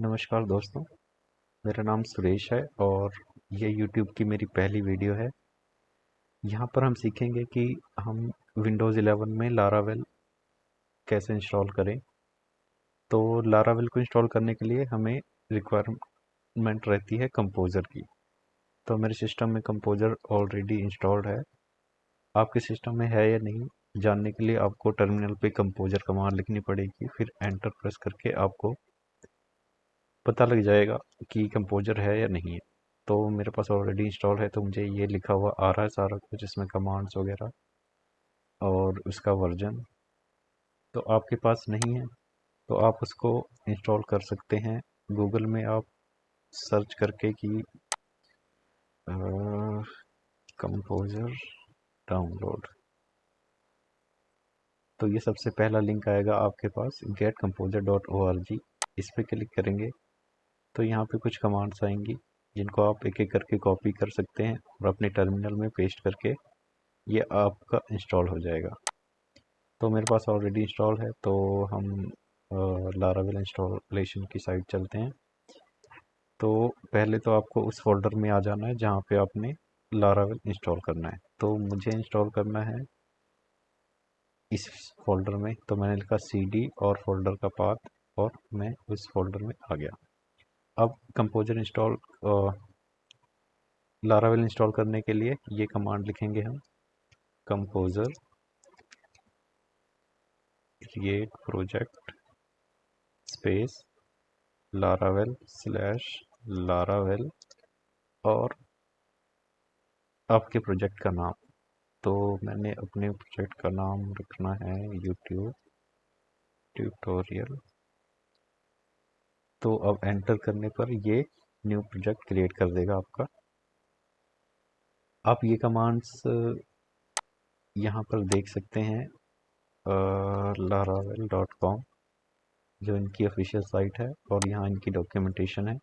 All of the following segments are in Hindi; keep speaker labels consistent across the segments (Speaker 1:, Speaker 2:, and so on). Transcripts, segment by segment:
Speaker 1: नमस्कार दोस्तों, मेरा नाम सुरेश है और ये YouTube की मेरी पहली वीडियो है। यहाँ पर हम सीखेंगे कि हम विंडोज़ 11 में लारावेल कैसे इंस्टॉल करें। तो लारावेल को इंस्टॉल करने के लिए हमें रिक्वायरमेंट रहती है कंपोज़र की। तो मेरे सिस्टम में कंपोज़र ऑलरेडी इंस्टॉल्ड है। आपके सिस्टम में है या नहीं जानने के लिए आपको टर्मिनल पे कंपोज़र कमांड लिखनी पड़ेगी, फिर एंटर प्रेस करके आपको पता लग जाएगा कि कंपोजर है या नहीं है। तो मेरे पास ऑलरेडी इंस्टॉल है, तो मुझे ये लिखा हुआ आ रहा है सारा कुछ, इसमें कमांड्स वगैरह और उसका वर्जन। तो आपके पास नहीं है तो आप उसको इंस्टॉल कर सकते हैं। गूगल में आप सर्च करके कि कंपोजर डाउनलोड, तो ये सबसे पहला लिंक आएगा आपके पास getcomposer.org। इस पे क्लिक करेंगे तो यहाँ पे कुछ कमांड्स आएंगी जिनको आप एक एक करके कॉपी कर सकते हैं और अपने टर्मिनल में पेस्ट करके ये आपका इंस्टॉल हो जाएगा। तो मेरे पास ऑलरेडी इंस्टॉल है, तो हम लारावेल इंस्टॉलेशन की साइट चलते हैं। तो पहले तो आपको उस फोल्डर में आ जाना है जहाँ पे आपने लारावेल इंस्टॉल करना है। तो मुझे इंस्टॉल करना है इस फोल्डर में, तो मैंने लिखा cd और फोल्डर का पाथ और मैं उस फोल्डर में आ गया। अब कंपोजर इंस्टॉल लारावेल इंस्टॉल करने के लिए ये कमांड लिखेंगे हम, composer create project space Laravel slash Laravel और आपके प्रोजेक्ट का नाम। तो मैंने अपने प्रोजेक्ट का नाम रखना है यूट्यूब ट्यूटोरियल। तो अब एंटर करने पर ये न्यू प्रोजेक्ट क्रिएट कर देगा आपका। आप ये कमांड्स यहाँ पर देख सकते हैं, laravel.com जो इनकी ऑफिशियल साइट है और यहाँ इनकी डॉक्यूमेंटेशन है।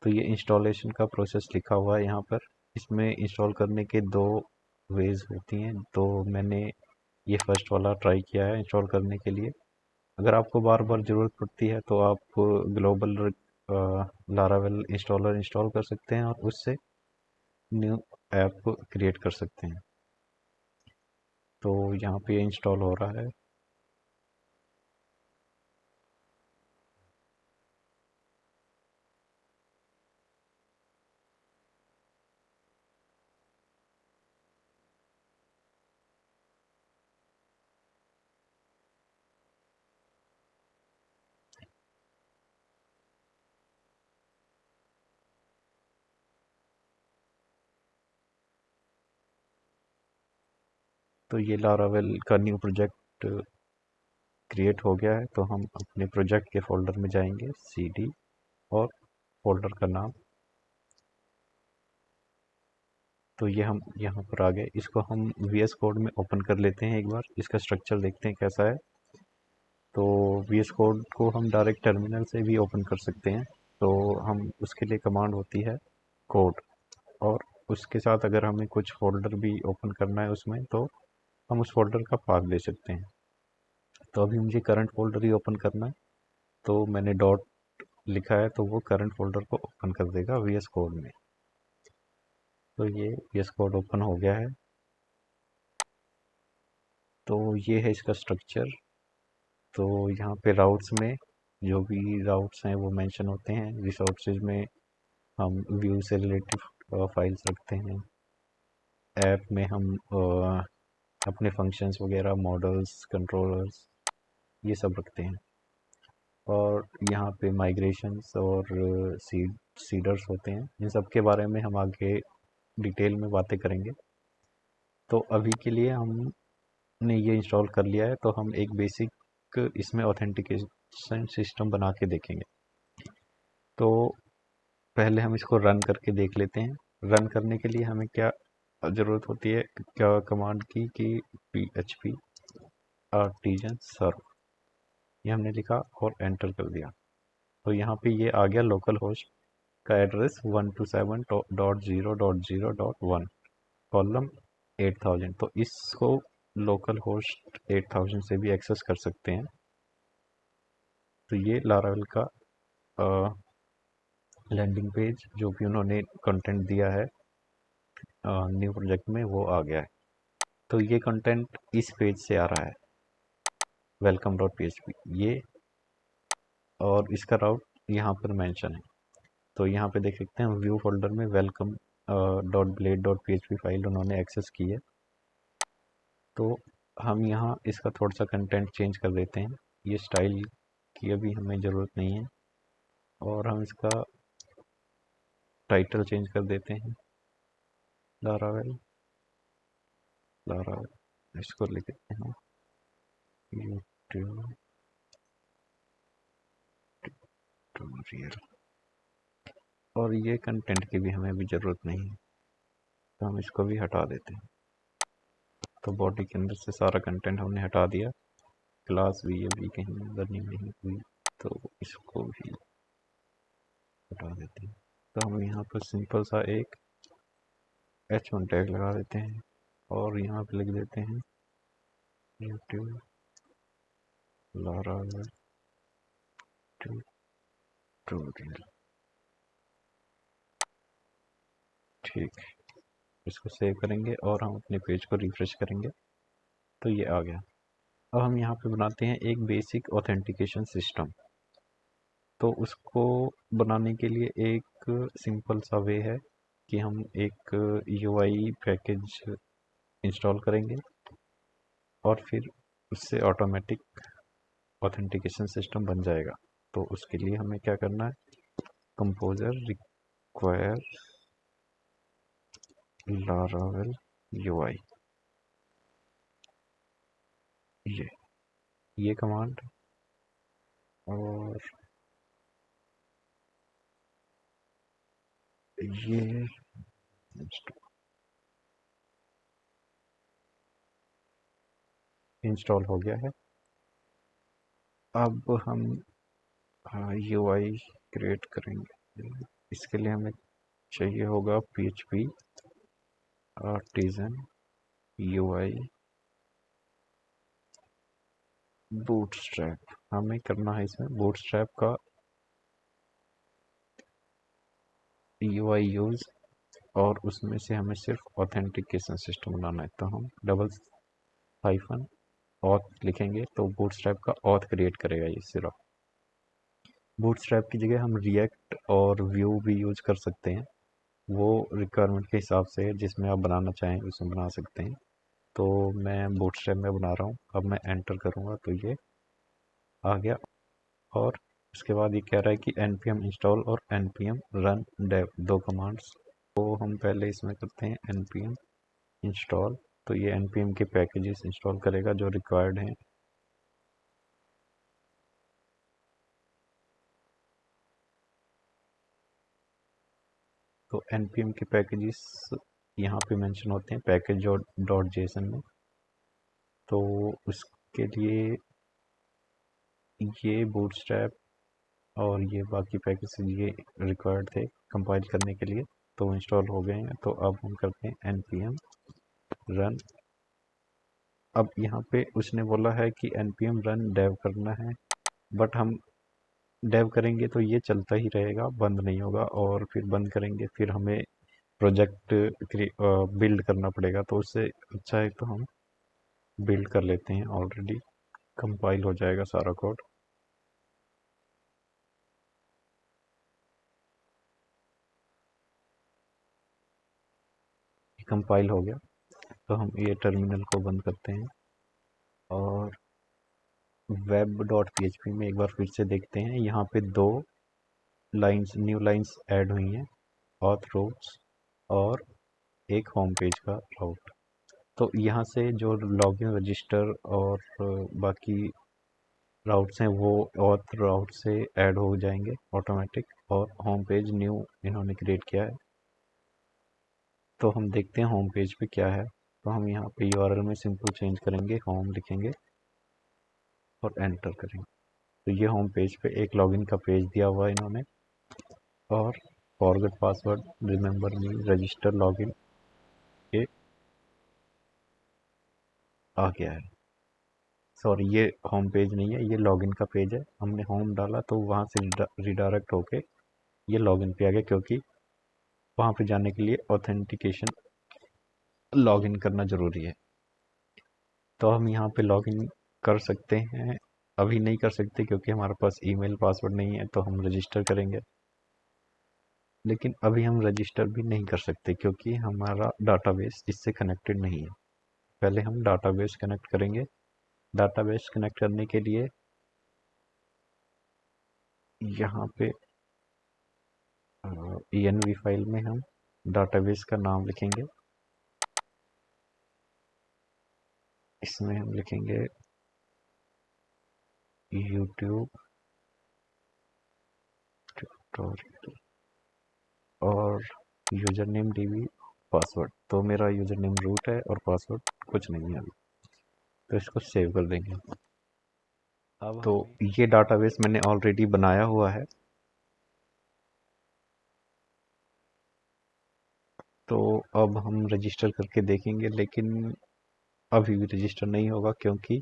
Speaker 1: तो ये इंस्टॉलेशन का प्रोसेस लिखा हुआ है यहाँ पर। इसमें इंस्टॉल करने के दो वेज होती हैं, तो मैंने ये फर्स्ट वाला ट्राई किया है इंस्टॉल करने के लिए। अगर आपको बार बार ज़रूरत पड़ती है तो आप ग्लोबल लारावेल इंस्टॉलर इंस्टॉल कर सकते हैं और उससे न्यू ऐप क्रिएट कर सकते हैं। तो यहाँ पे इंस्टॉल हो रहा है। तो ये लारावेल का न्यू प्रोजेक्ट क्रिएट हो गया है। तो हम अपने प्रोजेक्ट के फोल्डर में जाएंगे, cd और फोल्डर का नाम। तो ये हम यहाँ पर आ गए। इसको हम VS कोड में ओपन कर लेते हैं, एक बार इसका स्ट्रक्चर देखते हैं कैसा है। तो VS कोड को हम डायरेक्ट टर्मिनल से भी ओपन कर सकते हैं। तो हम उसके लिए कमांड होती है कोड, और उसके साथ अगर हमें कुछ फोल्डर भी ओपन करना है उसमें, तो हम उस फोल्डर का पाथ दे सकते हैं। तो अभी मुझे करंट फोल्डर ही ओपन करना है, तो मैंने डॉट लिखा है तो वो करंट फोल्डर को ओपन कर देगा VS कोड में। तो ये VS कोड ओपन हो गया है। तो ये है इसका स्ट्रक्चर। तो यहाँ पे राउट्स में जो भी राउट्स हैं वो मेंशन होते हैं। रिसोर्सेज में हम व्यू से रिलेटिव फाइल्स रखते हैं। ऐप में हम अपने फंक्शंस वगैरह, मॉडल्स, कंट्रोलर्स, ये सब रखते हैं। और यहाँ पे माइग्रेशंस और सीडर्स होते हैं। इन सब के बारे में हम आगे डिटेल में बातें करेंगे। तो अभी के लिए हमने ये इंस्टॉल कर लिया है, तो हम एक बेसिक इसमें ऑथेंटिकेशन सिस्टम बना के देखेंगे। तो पहले हम इसको रन करके देख लेते हैं। रन करने के लिए हमें क्या ज़रूरत होती है, क्या कमांड की कि php artisan serve, ये हमने लिखा और एंटर कर दिया। तो यहाँ पे ये आ गया लोकल होस्ट का एड्रेस 127.0.0.1 कॉलम 8000। तो इसको लोकल होस्ट 8000 से भी एक्सेस कर सकते हैं। तो ये लारावेल का लैंडिंग पेज जो भी उन्होंने कंटेंट दिया है न्यू प्रोजेक्ट में वो आ गया है। तो ये कंटेंट इस पेज से आ रहा है वेलकम डॉट पी ये, और इसका राउट यहाँ पर मेंशन है। तो यहाँ पे देख सकते हैं व्यू फोल्डर में welcome dot blade dot P file उन्होंने एक्सेस की है। तो हम यहाँ इसका थोड़ा सा कंटेंट चेंज कर देते हैं। ये स्टाइल की अभी हमें ज़रूरत नहीं है, और हम इसका टाइटल चेंज कर देते हैं लारावेल। इसको लिख देते हैं यूट्यूब ट्यूटोरियल, और ये कंटेंट की भी हमें अभी ज़रूरत नहीं है, तो हम इसको भी हटा देते हैं। तो बॉडी के अंदर से सारा कंटेंट हमने हटा दिया। क्लास भी अभी कहीं रनिंग नहीं हुई, तो इसको भी हटा देते हैं। तो हम यहाँ पर सिंपल सा एक H1 टैग लगा देते हैं, और यहाँ पे लिख देते हैं यूट्यूब लारावेल ट्यूटोरियल। ठीक, इसको सेव करेंगे और हम अपने पेज को रिफ्रेश करेंगे, तो ये आ गया। अब हम यहाँ पे बनाते हैं एक बेसिक ऑथेंटिकेशन सिस्टम। तो उसको बनाने के लिए एक सिंपल सा वे है कि हम एक UI पैकेज इंस्टॉल करेंगे, और फिर उससे ऑटोमेटिक ऑथेंटिकेशन सिस्टम बन जाएगा। तो उसके लिए हमें क्या करना है, कंपोजर रिक्वायर लारावेल UI, ये कमांड, और ये इंस्टॉल हो गया है। अब हम UI क्रिएट करेंगे। इसके लिए हमें चाहिए होगा PHP आर्टिजन UI बूटस्ट्रैप। हमें करना है इसमें बूटस्ट्रैप का UI यूज़, और उसमें से हमें सिर्फ ऑथेंटिकेशन सिस्टम बनाना है। तो हम डबल हाइफन ऑथ लिखेंगे, तो बूटस्ट्रैप का ऑथ क्रिएट करेगा ये सिर्फ। बूटस्ट्रैप की जगह हम रिएक्ट और व्यू भी यूज कर सकते हैं, वो रिक्वायरमेंट के हिसाब से जिसमें आप बनाना चाहें उसमें बना सकते हैं। तो मैं बूटस्ट्रैप में बना रहा हूँ। अब मैं एंटर करूँगा तो ये आ गया, और उसके बाद ये कह रहा है कि npm इंस्टॉल और npm रन dev, दो कमांड्स। तो हम पहले इसमें करते हैं npm इंस्टॉल, तो ये npm के पैकेजेस इंस्टॉल करेगा जो रिक्वायर्ड हैं। तो npm के पैकेजेस यहाँ पे मेंशन होते हैं पैकेज डॉट जेसन में। तो उसके लिए ये बूटस्ट्रैप और ये बाकी पैकेज ये रिक्वायर्ड थे कंपाइल करने के लिए, तो इंस्टॉल हो गए हैं। तो अब हम करते हैं npm रन। अब यहाँ पे उसने बोला है कि npm रन dev करना है, बट हम dev करेंगे तो ये चलता ही रहेगा, बंद नहीं होगा, और फिर बंद करेंगे फिर हमें प्रोजेक्ट बिल्ड करना पड़ेगा। तो उससे अच्छा है तो हम बिल्ड कर लेते हैं, ऑलरेडी कंपाइल हो जाएगा सारा कोड। कंपाइल हो गया, तो हम ये टर्मिनल को बंद करते हैं, और वेब डॉट पी में एक बार फिर से देखते हैं। यहाँ पे दो लाइंस न्यू लाइंस ऐड हुई हैं, ऑथ रूट्स और एक होम पेज का राउट। तो यहाँ से जो लॉगिन रजिस्टर और बाकी राउट्स हैं वो ऑथ राउट से ऐड हो जाएंगे ऑटोमेटिक, और होम पेज न्यू इन्होंने क्रिएट किया है। तो हम देखते हैं होम पेज पे क्या है। तो हम यहाँ पे यूआरएल में सिंपल चेंज करेंगे, होम लिखेंगे और एंटर करेंगे। तो ये होम पेज पे एक लॉगिन का पेज दिया हुआ है इन्होंने, और फॉरगेट पासवर्ड रिमेंबर मी रजिस्टर लॉगिन ये आ गया है। सॉरी, ये होम पेज नहीं है, ये लॉगिन का पेज है। हमने होम डाला तो वहाँ से रिडायरेक्ट होके ये लॉगिन पे आ गया, क्योंकि वहाँ पे जाने के लिए ऑथेंटिकेशन लॉगिन करना ज़रूरी है। तो हम यहाँ पे लॉगिन कर सकते हैं। अभी नहीं कर सकते क्योंकि हमारे पास ईमेल पासवर्ड नहीं है, तो हम रजिस्टर करेंगे। लेकिन अभी हम रजिस्टर भी नहीं कर सकते क्योंकि हमारा डाटाबेस इससे कनेक्टेड नहीं है। पहले हम डाटाबेस कनेक्ट करेंगे। डाटाबेस कनेक्ट करने के लिए यहाँ पे env फाइल में हम डाटाबेस का नाम लिखेंगे। इसमें हम लिखेंगे YouTube ट्यूटोरियल और यूजर नेम DB, पासवर्ड तो मेरा यूजर नेम रूट है और पासवर्ड कुछ नहीं है अभी, तो इसको सेव कर देंगे। अब तो ये डाटाबेस मैंने ऑलरेडी बनाया हुआ है, तो अब हम रजिस्टर करके देखेंगे, लेकिन अभी भी रजिस्टर नहीं होगा क्योंकि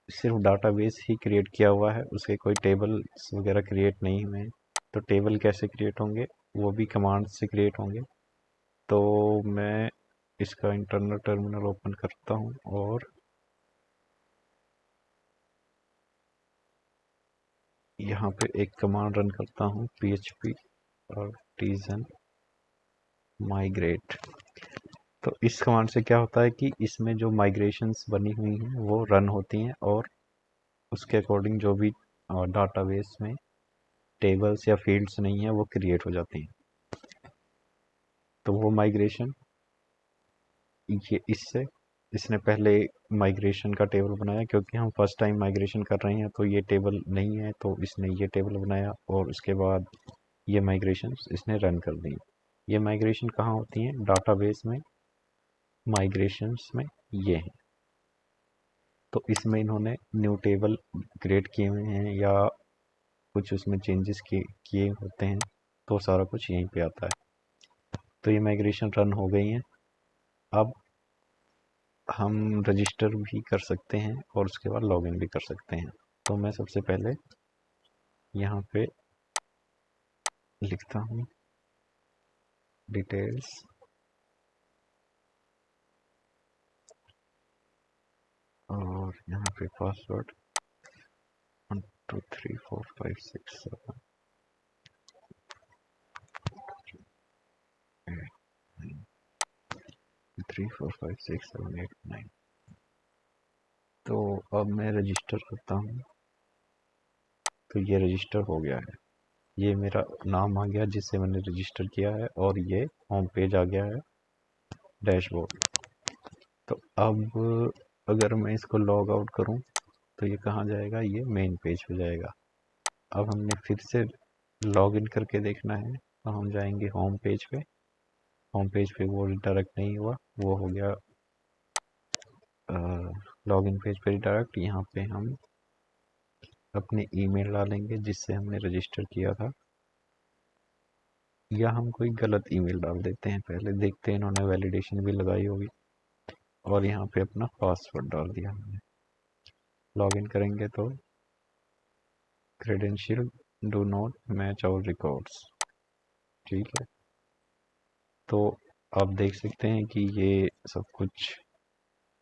Speaker 1: सिर्फ डाटाबेस ही क्रिएट किया हुआ है, उसके कोई टेबल्स वगैरह क्रिएट नहीं हुए हैं। तो टेबल कैसे क्रिएट होंगे, वो भी कमांड से क्रिएट होंगे। तो मैं इसका इंटरनल टर्मिनल ओपन करता हूँ और यहाँ पे एक कमांड रन करता हूँ, php artisan migrate। तो इस कमांड से क्या होता है कि इसमें जो माइग्रेशंस बनी हुई हैं वो रन होती हैं और उसके अकॉर्डिंग जो भी डाटाबेस में टेबल्स या फील्ड्स नहीं है वो क्रिएट हो जाती हैं। तो वो माइग्रेशन ये इसने पहले माइग्रेशन का टेबल बनाया, क्योंकि हम फर्स्ट टाइम माइग्रेशन कर रहे हैं तो ये टेबल नहीं है, तो इसने ये टेबल बनाया और उसके बाद ये माइग्रेशन इसने रन कर दी। ये माइग्रेशन कहाँ होती हैं, डाटाबेस में माइग्रेशंस में ये हैं। तो इसमें इन्होंने न्यू टेबल क्रिएट किए हुए हैं या कुछ उसमें चेंजेस किए होते हैं, तो सारा कुछ यहीं पे आता है। तो ये माइग्रेशन रन हो गई हैं। अब हम रजिस्टर भी कर सकते हैं और उसके बाद लॉगिन भी कर सकते हैं। तो मैं सबसे पहले यहाँ पे लिखता हूँ डिटेल्स और यहाँ पे पासवर्ड 1 2 3 4 5 6 7 3 4 5 6 7 8 9। तो अब मैं रजिस्टर करता हूँ, तो ये रजिस्टर हो गया है। ये मेरा नाम आ गया जिससे मैंने रजिस्टर किया है और ये होम पेज आ गया है, डैशबोर्ड। तो अब अगर मैं इसको लॉग आउट करूं तो ये कहाँ जाएगा, ये मेन पेज पे जाएगा। अब हमने फिर से लॉग इन करके देखना है, तो हम जाएंगे होम पेज पे। होम पेज पे वो रिडायरेक्ट नहीं हुआ, वो हो गया लॉग इन पेज पे रिडायरेक्ट। यहाँ पे हम अपने ईमेल डालेंगे जिससे हमने रजिस्टर किया था, या हम कोई गलत ईमेल डाल देते हैं। पहले देखते हैं, इन्होंने वैलिडेशन भी लगाई होगी। और यहाँ पे अपना पासवर्ड डाल दिया हमने। लॉगिन करेंगे तो credential do not match our records, ठीक है। तो आप देख सकते हैं कि ये सब कुछ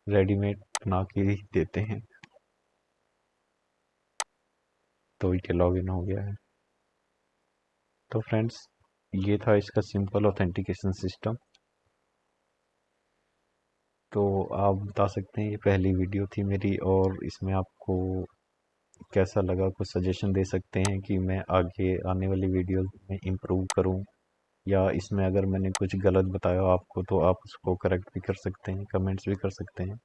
Speaker 1: रेडीमेड बना के ही देते हैं। तो ये लॉगिन हो गया है। तो फ्रेंड्स, ये था इसका सिंपल ऑथेंटिकेशन सिस्टम। तो आप बता सकते हैं, ये पहली वीडियो थी मेरी और इसमें आपको कैसा लगा, कुछ सजेशन दे सकते हैं कि मैं आगे आने वाली वीडियोस में इम्प्रूव करूं, या इसमें अगर मैंने कुछ गलत बताया आपको तो आप उसको करेक्ट भी कर सकते हैं, कमेंट्स भी कर सकते हैं।